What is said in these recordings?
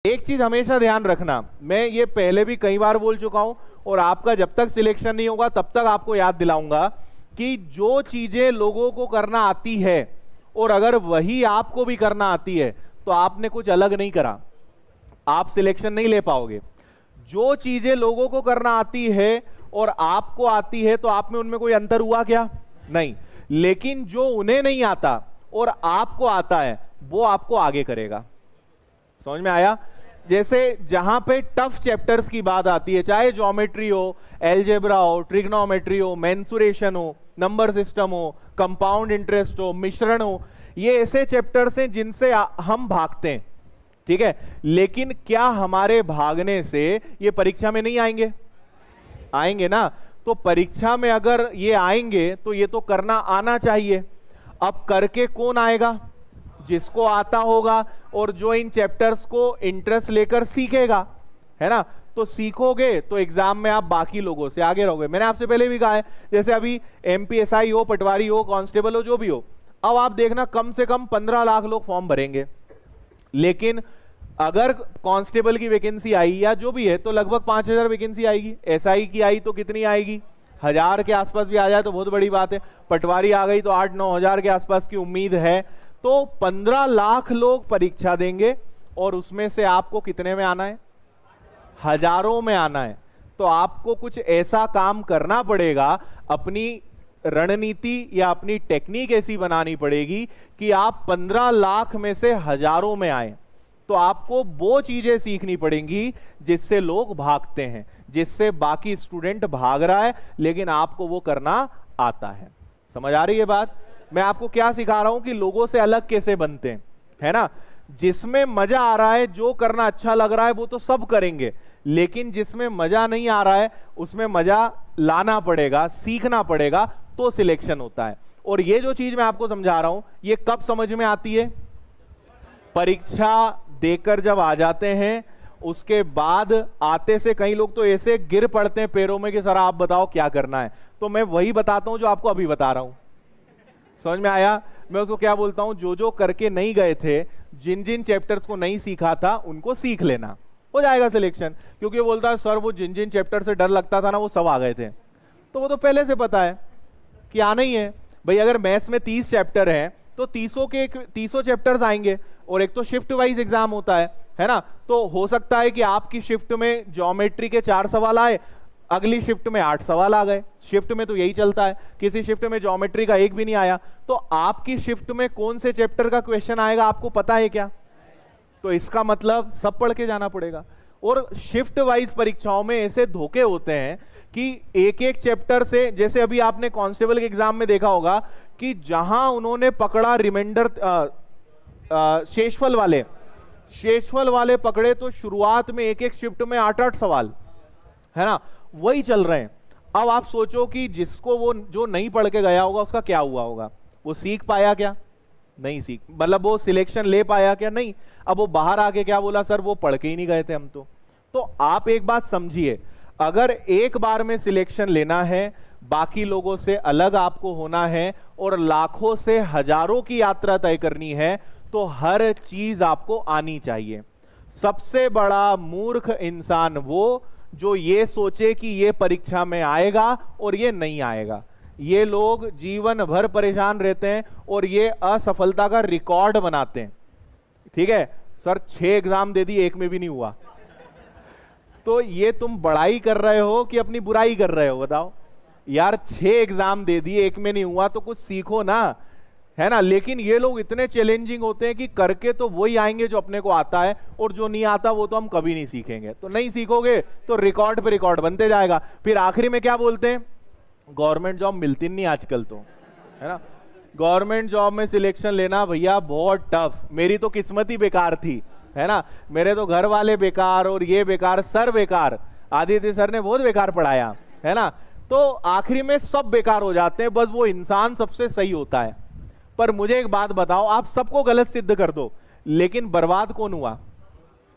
एक चीज हमेशा ध्यान रखना, मैं ये पहले भी कई बार बोल चुका हूं और आपका जब तक सिलेक्शन नहीं होगा तब तक आपको याद दिलाऊंगा कि जो चीजें लोगों को करना आती है और अगर वही आपको भी करना आती है तो आपने कुछ अलग नहीं करा, आप सिलेक्शन नहीं ले पाओगे। जो चीजें लोगों को करना आती है और आपको आती है तो आप में उनमें कोई अंतर हुआ क्या? नहीं। लेकिन जो उन्हें नहीं आता और आपको आता है वो आपको आगे करेगा। समझ में आया? जैसे जहां पे टफ चैप्टर्स की बात आती है, चाहे ज्योमेट्री हो, एलजेब्रा हो, ट्रिग्नोमेट्री हो, मेंसुरेशन हो, नंबर सिस्टम हो, कंपाउंड इंटरेस्ट हो, मिश्रण हो, ये ऐसे चैप्टर्स हैं जिनसे हम भागते हैं, ठीक है। लेकिन क्या हमारे भागने से ये परीक्षा में नहीं आएंगे? आएंगे ना। तो परीक्षा में अगर ये आएंगे तो ये तो करना आना चाहिए। अब करके कौन आएगा? जिसको आता होगा और जो इन चैप्टर्स को इंटरेस्ट लेकर सीखेगा, है ना। तो सीखोगे तो एग्जाम में आप बाकी लोगों से आगे रहोगे। मैंने आपसे पहले भी कहा है, जैसे अभी एमपीएसआई हो, पटवारी हो, कांस्टेबल हो, जो भी हो, अब आप देखना कम से कम 15 लाख लोग फॉर्म भरेंगे। लेकिन अगर कांस्टेबल की वैकेंसी आई या जो भी है तो लगभग 5000 वैकेंसी आएगी। एसआई की आई तो कितनी आएगी? 1000 के आसपास भी आ जाए तो बहुत बड़ी बात है। पटवारी आ गई तो 8-9 हजार के आसपास की उम्मीद है। तो 15 लाख लोग परीक्षा देंगे और उसमें से आपको कितने में आना है? हजारों में आना है। तो आपको कुछ ऐसा काम करना पड़ेगा, अपनी रणनीति या अपनी टेक्निक ऐसी बनानी पड़ेगी कि आप 15 लाख में से हजारों में आए। तो आपको वो चीजें सीखनी पड़ेंगी जिससे लोग भागते हैं, जिससे बाकी स्टूडेंट भाग रहा है लेकिन आपको वो करना आता है। समझ आ रही है बात? मैं आपको क्या सिखा रहा हूं कि लोगों से अलग कैसे बनते हैं, है ना। जिसमें मजा आ रहा है, जो करना अच्छा लग रहा है वो तो सब करेंगे, लेकिन जिसमें मजा नहीं आ रहा है उसमें मजा लाना पड़ेगा, सीखना पड़ेगा, तो सिलेक्शन होता है। और ये जो चीज मैं आपको समझा रहा हूं ये कब समझ में आती है? परीक्षा देकर जब आ जाते हैं उसके बाद आते से कई लोग तो ऐसे गिर पड़ते हैं पैरों में कि सर आप बताओ क्या करना है। तो मैं वही बताता हूं जो आपको अभी बता रहा हूं। समझ में आया? मैं उसको क्या बोलता हूं, जो जो करके नहीं गए थे, जिन जिन चैप्टर्स को नहीं सीखा था उनको सीख लेना, हो जाएगा सिलेक्शन। क्योंकि वो बोलता है सर वो जिन जिन चैप्टर से डर लगता था ना वो सब आ गए थे। तो वो तो पहले से पता है कि आना ही है भाई। अगर मैथ्स में 30 चैप्टर हैं तो 30 चैप्टर्स आएंगे और एक तो शिफ्ट वाइज एग्जाम होता है ना। तो हो सकता है कि आपकी शिफ्ट में ज्योमेट्री के 4 सवाल आए, अगली शिफ्ट में 8 सवाल आ गए। शिफ्ट में तो यही चलता है, किसी शिफ्ट में ज्योमेट्री का एक भी नहीं आया। तो आपकी शिफ्ट में कौन से चैप्टर का क्वेश्चन आएगा आपको पता है क्या? तो इसका मतलब सब पढ़ के जाना पड़ेगा। और शिफ्ट वाइज परीक्षाओं में ऐसे धोखे होते हैं कि एक एक चैप्टर से, जैसे अभी आपने कांस्टेबल के एग्जाम में देखा होगा कि जहां उन्होंने पकड़ा रिमाइंडर शेषफल वाले पकड़े तो शुरुआत में एक एक शिफ्ट में 8-8 सवाल, है ना, वही चल रहे हैं। अब आप सोचो कि जिसको वो जो नहीं पढ़ के गया होगा उसका क्या हुआ होगा? वो सीख पाया क्या? नहीं सीख, मतलब वो सिलेक्शन ले पाया क्या? नहीं। अब वो बाहर आके क्या बोला, सर वो पढ़ के ही नहीं गए थे हम तो आप एक बात समझिए, अगर एक बार में सिलेक्शन लेना है, बाकी लोगों से अलग आपको होना है और लाखों से हजारों की यात्रा तय करनी है, तो हर चीज आपको आनी चाहिए। सबसे बड़ा मूर्ख इंसान वो जो ये सोचे कि ये परीक्षा में आएगा और ये नहीं आएगा। ये लोग जीवन भर परेशान रहते हैं और ये असफलता का रिकॉर्ड बनाते हैं। ठीक है, सर 6 एग्जाम दे दी, एक में भी नहीं हुआ। तो ये तुम बड़ाई कर रहे हो कि अपनी बुराई कर रहे हो? बताओ यार, 6 एग्जाम दे दिए, एक में नहीं हुआ, तो कुछ सीखो ना, है ना। लेकिन ये लोग इतने चैलेंजिंग होते हैं कि करके तो वही आएंगे जो अपने को आता है, और जो नहीं आता वो तो हम कभी नहीं सीखेंगे। तो नहीं सीखोगे तो रिकॉर्ड पे रिकॉर्ड बनते जाएगा। फिर आखिरी में क्या बोलते हैं, गवर्नमेंट जॉब मिलती नहीं आजकल, तो है ना। गवर्नमेंट जॉब में सिलेक्शन लेना भैया बहुत टफ, मेरी तो किस्मत ही बेकार थी, है ना। मेरे तो घर वाले बेकार और ये बेकार, सर बेकार, आदित्य सर ने बहुत बेकार पढ़ाया, है ना। तो आखिरी में सब बेकार हो जाते हैं, बस वो इंसान सबसे सही होता है। पर मुझे एक बात बताओ, आप सबको गलत सिद्ध कर दो, लेकिन बर्बाद कौन हुआ?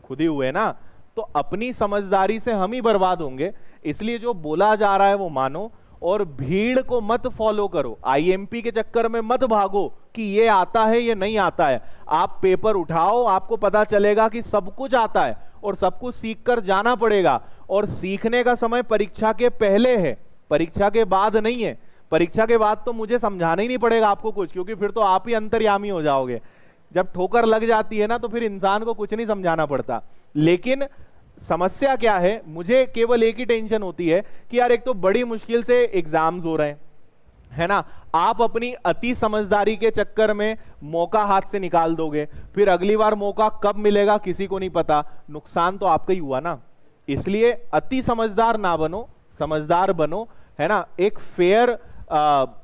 खुद ही हुए ना। तो अपनी समझदारी से हम ही बर्बाद होंगे। इसलिए जो बोला जा रहा है वो मानो, और भीड़ को मत फॉलो करो, आईएमपी के चक्कर में मत भागो कि ये आता है ये नहीं आता है। आप पेपर उठाओ, आपको पता चलेगा कि सब कुछ आता है और सब कुछ सीख कर जाना पड़ेगा। और सीखने का समय परीक्षा के पहले है, परीक्षा के बाद नहीं है। परीक्षा के बाद तो मुझे समझाना ही नहीं पड़ेगा आपको कुछ, क्योंकि फिर तो आप ही अंतर्यामी हो जाओगे। जब ठोकर लग जाती है ना तो फिर इंसान को कुछ नहीं समझाना पड़ता। लेकिन समस्या क्या है, मुझे केवल एक ही टेंशन होती है कि यार एक तो बड़ी मुश्किल से एग्जाम्स हो रहे हैं, है ना, आप अपनी अति समझदारी के चक्कर में मौका हाथ से निकाल दोगे, फिर अगली बार मौका कब मिलेगा किसी को नहीं पता, नुकसान तो आपका ही हुआ ना। इसलिए अति समझदार ना बनो, समझदार बनो, है ना। एक फेयर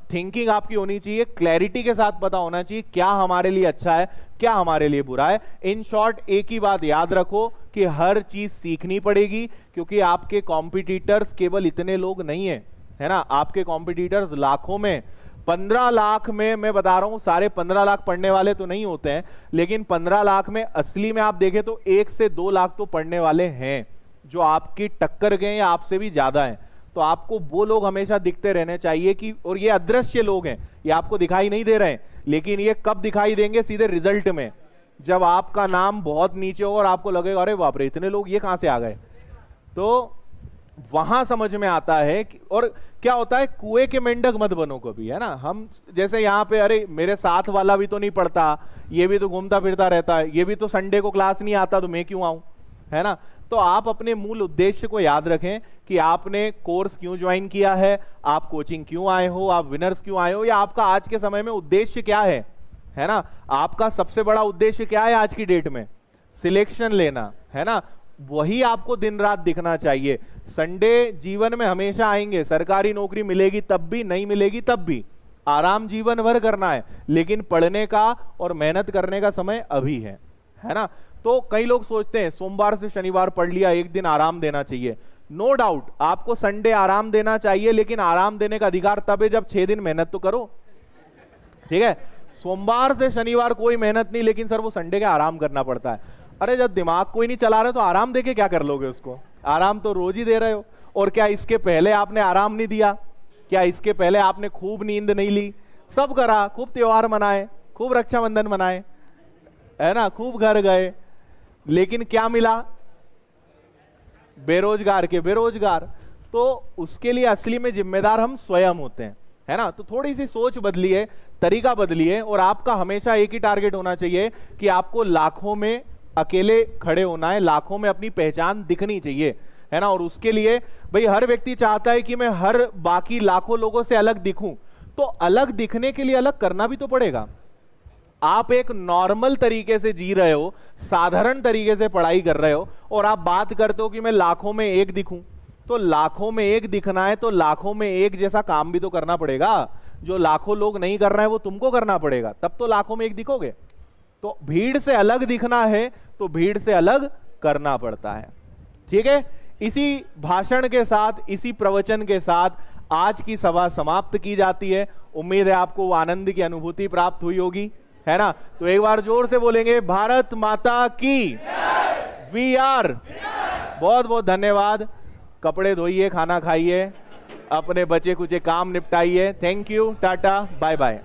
थिंकिंग आपकी होनी चाहिए, क्लैरिटी के साथ पता होना चाहिए क्या हमारे लिए अच्छा है, क्या हमारे लिए बुरा है। इन शॉर्ट एक ही बात याद रखो कि हर चीज सीखनी पड़ेगी, क्योंकि आपके कॉम्पिटिटर्स केवल इतने लोग नहीं है ना, आपके कॉम्पिटिटर्स लाखों में, 15 लाख में मैं बता रहा हूं, सारे 15 लाख पढ़ने वाले तो नहीं होते हैं, लेकिन 15 लाख में असली में आप देखें तो 1 से 2 लाख तो पढ़ने वाले हैं जो आपकी टक्कर गए या आपसे भी ज्यादा हैं। तो आपको वो लोग हमेशा दिखते रहने चाहिए कि, और ये अदृश्य लोग हैं, ये आपको दिखाई नहीं दे रहे हैं, लेकिन ये कब दिखाई देंगे, सीधे रिजल्ट में, जब आपका नाम बहुत नीचे हो और आपको लगेगा अरे बाप रे इतने लोग ये कहां से आ गए, तो वहां समझ में आता है कि, और क्या होता है, कुएं के मेंढक मत बनो कभी, है ना। हम जैसे यहाँ पे, अरे मेरे साथ वाला भी तो नहीं पढ़ता, ये भी तो घूमता फिरता रहता है, ये भी तो संडे को क्लास नहीं आता तो मैं क्यों आऊं, है ना। तो आप अपने मूल उद्देश्य को याद रखें कि आपने कोर्स क्यों ज्वाइन किया है, आप कोचिंग क्यों आए हो, आप विनर्स क्यों आए हो, या आपका आज के समय में उद्देश्य क्या है ना। आपका सबसे बड़ा उद्देश्य क्या है आज की डेट में, सिलेक्शन लेना, है ना। वही आपको दिन रात दिखना चाहिए। संडे जीवन में हमेशा आएंगे, सरकारी नौकरी मिलेगी तब भी, नहीं मिलेगी तब भी, आराम जीवन भर करना है, लेकिन पढ़ने का और मेहनत करने का समय अभी है ना। तो कई लोग सोचते हैं सोमवार से शनिवार पढ़ लिया, एक दिन आराम देना चाहिए। नो डाउट आपको संडे आराम देना चाहिए, लेकिन आराम देने का अधिकार तब है जब 6 दिन मेहनत तो करो, ठीक है। सोमवार से शनिवार कोई मेहनत नहीं, लेकिन सर वो संडे का आराम करना पड़ता है। अरे जब दिमाग कोई नहीं चला रहे तो आराम देके क्या कर लोगे उसको, आराम तो रोज ही दे रहे हो। और क्या इसके पहले आपने आराम नहीं दिया, क्या इसके पहले आपने खूब नींद नहीं ली, सब करा, खूब त्योहार मनाए, खूब रक्षाबंधन मनाए, है ना, खूब घर गए, लेकिन क्या मिला, बेरोजगार के बेरोजगार। तो उसके लिए असली में जिम्मेदार हम स्वयं होते हैं, है ना। तो थोड़ी सी सोच बदलिए, तरीका बदलिए, और आपका हमेशा एक ही टारगेट होना चाहिए कि आपको लाखों में अकेले खड़े होना है, लाखों में अपनी पहचान दिखनी चाहिए, है ना। और उसके लिए भाई हर व्यक्ति चाहता है कि मैं हर बाकी लाखों लोगों से अलग दिखूं, तो अलग दिखने के लिए अलग करना भी तो पड़ेगा। आप एक नॉर्मल तरीके से जी रहे हो, साधारण तरीके से पढ़ाई कर रहे हो, और आप बात करते हो कि मैं लाखों में एक दिखूं, तो लाखों में एक दिखना है तो लाखों में एक जैसा काम भी तो करना पड़ेगा। जो लाखों लोग नहीं कर रहे हैं वो तुमको करना पड़ेगा, तब तो लाखों में एक दिखोगे। तो भीड़ से अलग दिखना है तो भीड़ से अलग करना पड़ता है, ठीक है। इसी भाषण के साथ, इसी प्रवचन के साथ आज की सभा समाप्त की जाती है। उम्मीद है आपको वो आनंद की अनुभूति प्राप्त हुई होगी, है ना। तो एक बार जोर से बोलेंगे, भारत माता की वी आर। बहुत बहुत धन्यवाद। कपड़े धोइए, खाना खाइए, अपने बचे कुछ काम निपटाइए। Thank you, tata, bye bye.